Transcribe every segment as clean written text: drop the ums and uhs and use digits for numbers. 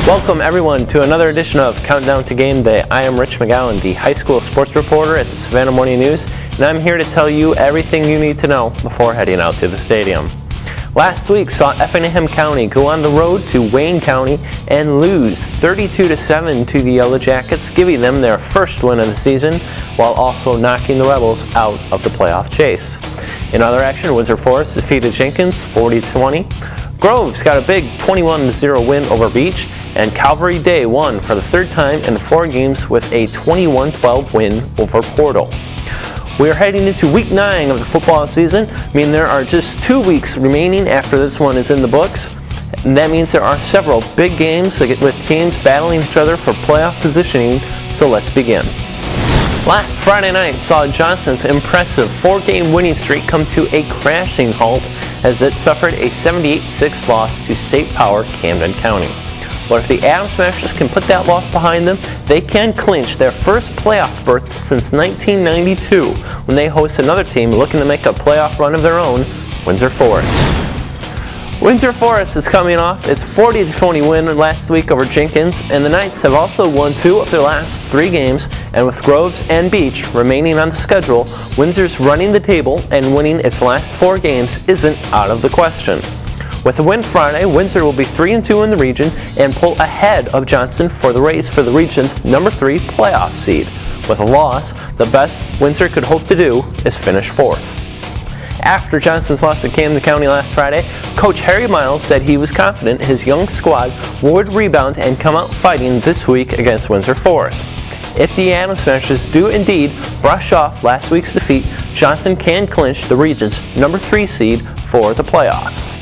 Welcome everyone to another edition of Countdown to Game Day. I am Rich Mcgowan, the high school sports reporter at the Savannah Morning News, and I'm here to tell you everything you need to know before heading out to the stadium. Last week saw Effingham County go on the road to Wayne County and lose 32-7 to the Yellow Jackets, giving them their first win of the season, while also knocking the Rebels out of the playoff chase. In other action, Windsor Forest defeated Jenkins 40-20. Groves got a big 21-0 win over Beach, and Calvary Day won for the third time in 4 games with a 21-12 win over Portal. We are heading into week 9 of the football season, meaning there are just 2 weeks remaining after this one is in the books. And that means there are several big games with teams battling each other for playoff positioning, so let's begin. Last Friday night saw Johnson's impressive 4-game winning streak come to a crashing halt as it suffered a 78-6 loss to state-powered Camden County. But if the Adams Smashers can put that loss behind them, they can clinch their first playoff berth since 1992 when they host another team looking to make a playoff run of their own, Windsor Forest. Windsor Forest is coming off its 40-20 win last week over Jenkins, and the Knights have also won 2 of their last 3 games, and with Groves and Beach remaining on the schedule, Windsor's running the table and winning its last 4 games isn't out of the question. With a win Friday, Windsor will be 3-2 in the region and pull ahead of Johnson for the race for the region's number 3 playoff seed. With a loss, the best Windsor could hope to do is finish 4th. After Johnson's loss to Camden County last Friday, Coach Harry Miles said he was confident his young squad would rebound and come out fighting this week against Windsor Forest. If the Adams Smashers do indeed brush off last week's defeat, Johnson can clinch the region's number 3 seed for the playoffs.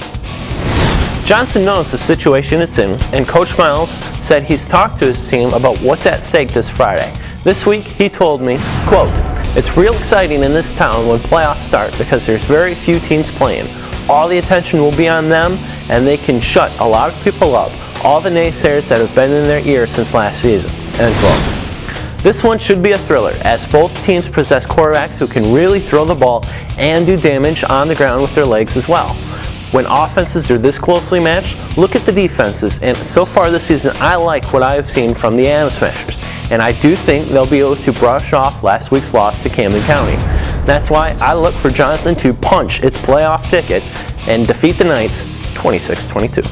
Johnson knows the situation it's in, and Coach Miles said he's talked to his team about what's at stake this Friday. This week, he told me, quote, "It's real exciting in this town when playoffs start because there's very few teams playing. All the attention will be on them, and they can shut a lot of people up, all the naysayers that have been in their ear since last season." End quote. This one should be a thriller, as both teams possess quarterbacks who can really throw the ball and do damage on the ground with their legs as well. When offenses are this closely matched, look at the defenses, and so far this season I like what I have seen from the Adams Smashers, and I do think they'll be able to brush off last week's loss to Camden County. That's why I look for Johnson to punch its playoff ticket and defeat the Knights 26-22.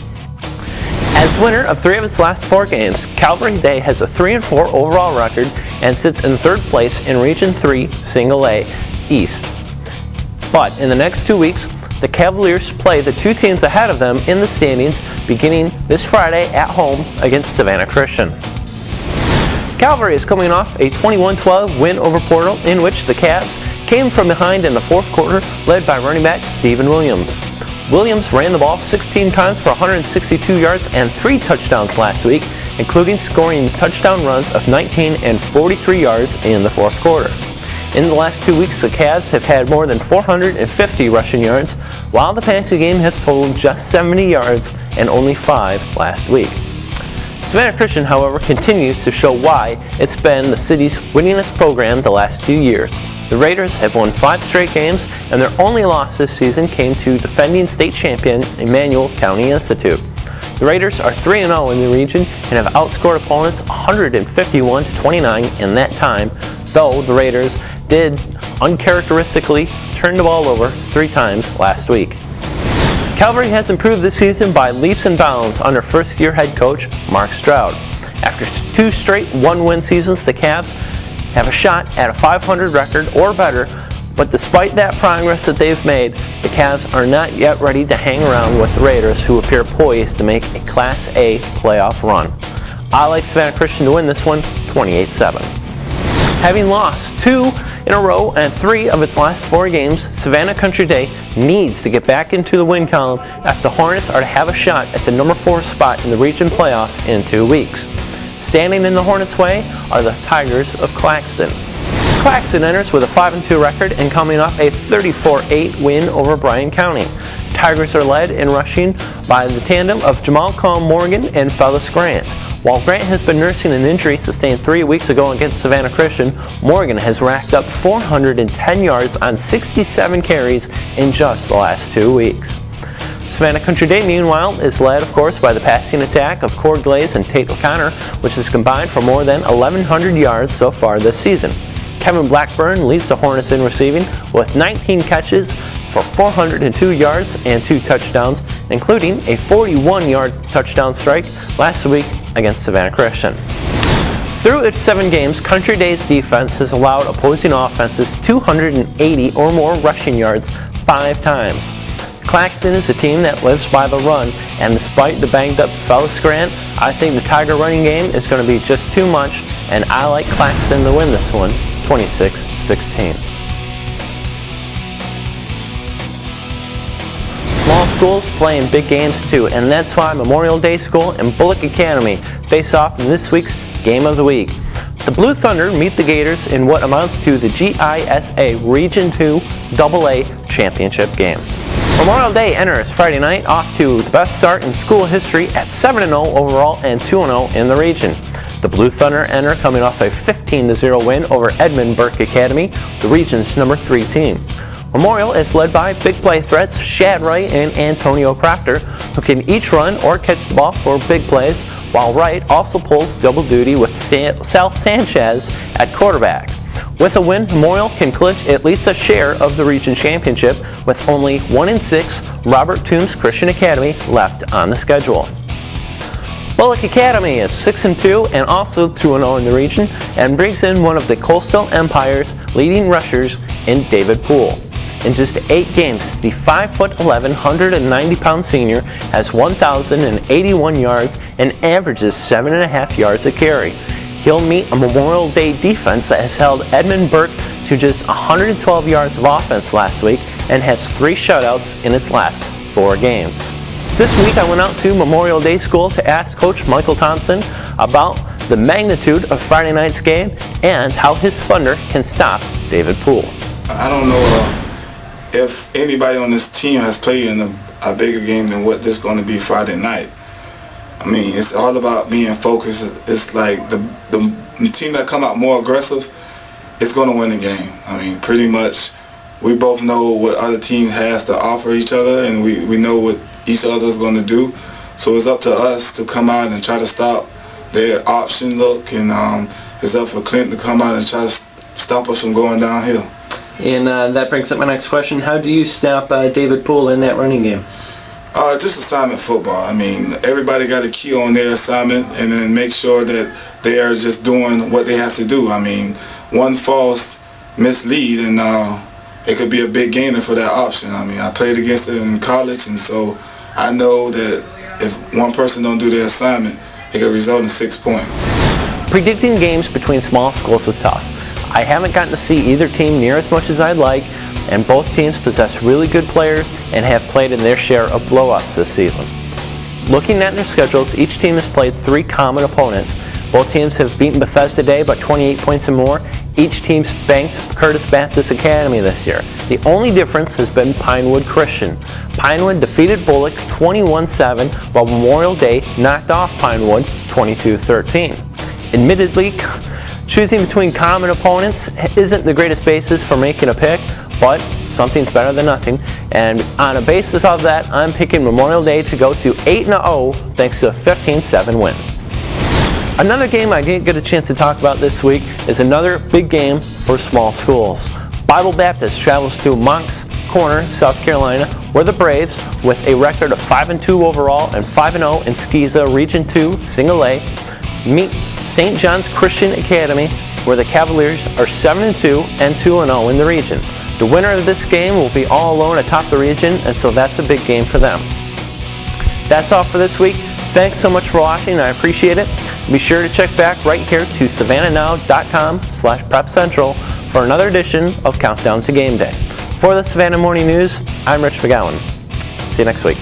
As winner of 3 of its last 4 games, Calvary Day has a 3-4 overall record and sits in 3rd place in Region 3 Single A East. But in the next 2 weeks, the Cavaliers play the 2 teams ahead of them in the standings beginning this Friday at home against Savannah Christian. Calvary is coming off a 21-12 win over Portal, in which the Cavs came from behind in the 4th quarter, led by running back Stephen Williams. Williams ran the ball 16 times for 162 yards and 3 touchdowns last week, including scoring touchdown runs of 19 and 43 yards in the 4th quarter. In the last 2 weeks, the Cavs have had more than 450 rushing yards, while the passing game has totaled just 70 yards and only 5 last week. Savannah Christian, however, continues to show why it's been the city's winningest program the last few years. The Raiders have won 5 straight games, and their only loss this season came to defending state champion Emmanuel County Institute. The Raiders are 3-0 in the region and have outscored opponents 151-29 in that time, though the Raiders did uncharacteristically turn the ball over 3 times last week. Calvary has improved this season by leaps and bounds under first-year head coach Mark Stroud. After 2 straight 1-win seasons, the Cavs have a shot at a 500 record or better, but despite that progress that they've made, the Cavs are not yet ready to hang around with the Raiders, who appear poised to make a Class A playoff run. I like Savannah Christian to win this one 28-7. Having lost 2 in a row and 3 of its last 4 games, Savannah Country Day needs to get back into the win column if the Hornets are to have a shot at the number 4 spot in the region playoff in 2 weeks. Standing in the Hornets' way are the Tigers of Claxton. Claxton enters with a 5-2 record and coming off a 34-8 win over Bryan County. Tigers are led in rushing by the tandem of Jamal Calm Morgan and Fellis Grant. While Grant has been nursing an injury sustained 3 weeks ago against Savannah Christian, Morgan has racked up 410 yards on 67 carries in just the last 2 weeks. Savannah Country Day, meanwhile, is led, of course, by the passing attack of Cord Glaze and Tate O'Connor, which has combined for more than 1,100 yards so far this season. Kevin Blackburn leads the Hornets in receiving with 19 catches for 402 yards and 2 touchdowns, including a 41-yard touchdown strike last week against Savannah Christian. Through its 7 games, Country Day's defense has allowed opposing offenses 280 or more rushing yards 5 times. Claxton is a team that lives by the run, and despite the banged-up Fellows Grant, I think the Tiger running game is going to be just too much, and I like Claxton to win this one, 26-16. Small schools play in big games too, and that's why Memorial Day School and Bullock Academy face off in this week's Game of the Week. The Blue Thunder meet the Gators in what amounts to the GISA Region 2 AA Championship game. Memorial Day enters Friday night off to the best start in school history at 7-0 overall and 2-0 in the region. The Blue Thunder enter coming off a 15-0 win over Edmund Burke Academy, the region's number 3 team. Memorial is led by big play threats Shad Wright and Antonio Proctor, who can each run or catch the ball for big plays, while Wright also pulls double duty with Sal Sanchez at quarterback. With a win, Memorial can clinch at least a share of the region championship with only 1-6 Robert Toombs Christian Academy left on the schedule. Bullock Academy is 6-2 and also 2-0 in the region and brings in one of the Coastal Empire's leading rushers in David Poole. In just 8 games, the 5'11", 190-pound senior has 1,081 yards and averages 7.5 yards a carry. He'll meet a Memorial Day defense that has held Edmund Burke to just 112 yards of offense last week and has 3 shutouts in its last 4 games. This week I went out to Memorial Day School to ask Coach Michael Thompson about the magnitude of Friday night's game and how his Thunder can stop David Poole. I don't know if anybody on this team has played in a bigger game than what this is going to be Friday night. I mean, it's all about being focused. It's like the team that come out more aggressive is going to win the game. I mean, pretty much we both know what other team has to offer each other, and we know what each other is going to do. So it's up to us to come out and try to stop their option look, and it's up for Clinton to come out and try to stop us from going downhill. And that brings up my next question. How do you stop David Poole in that running game? Just assignment football. I mean, everybody got a key on their assignment and then make sure that they are just doing what they have to do. I mean, one false mislead and it could be a big gainer for that option. I mean, I played against it in college, and so I know that if one person don't do their assignment, it could result in 6 points. Predicting games between small schools is tough. I haven't gotten to see either team near as much as I'd like, and both teams possess really good players and have played in their share of blowouts this season. Looking at their schedules, each team has played 3 common opponents. Both teams have beaten Bethesda Day by 28 points or more. Each team spanked Curtis Baptist Academy this year. The only difference has been Pinewood Christian. Pinewood defeated Bullock 21-7, while Memorial Day knocked off Pinewood 22-13. Admittedly, choosing between common opponents isn't the greatest basis for making a pick, but something's better than nothing. And on a basis of that, I'm picking Memorial Day to go to 8-0 thanks to a 15-7 win. Another game I didn't get a chance to talk about this week is another big game for small schools. Bible Baptist travels to Moncks Corner, South Carolina, where the Braves, with a record of 5-2 overall and 5-0 in SCISA Region 2 Single A, meet St. John's Christian Academy, where the Cavaliers are 7-2 and 2-0 in the region. The winner of this game will be all alone atop the region, and so that's a big game for them. That's all for this week. Thanks so much for watching. I appreciate it. Be sure to check back right here to savannahnow.com/prepcentral for another edition of Countdown to Game Day. For the Savannah Morning News, I'm Rich Mcgowan. See you next week.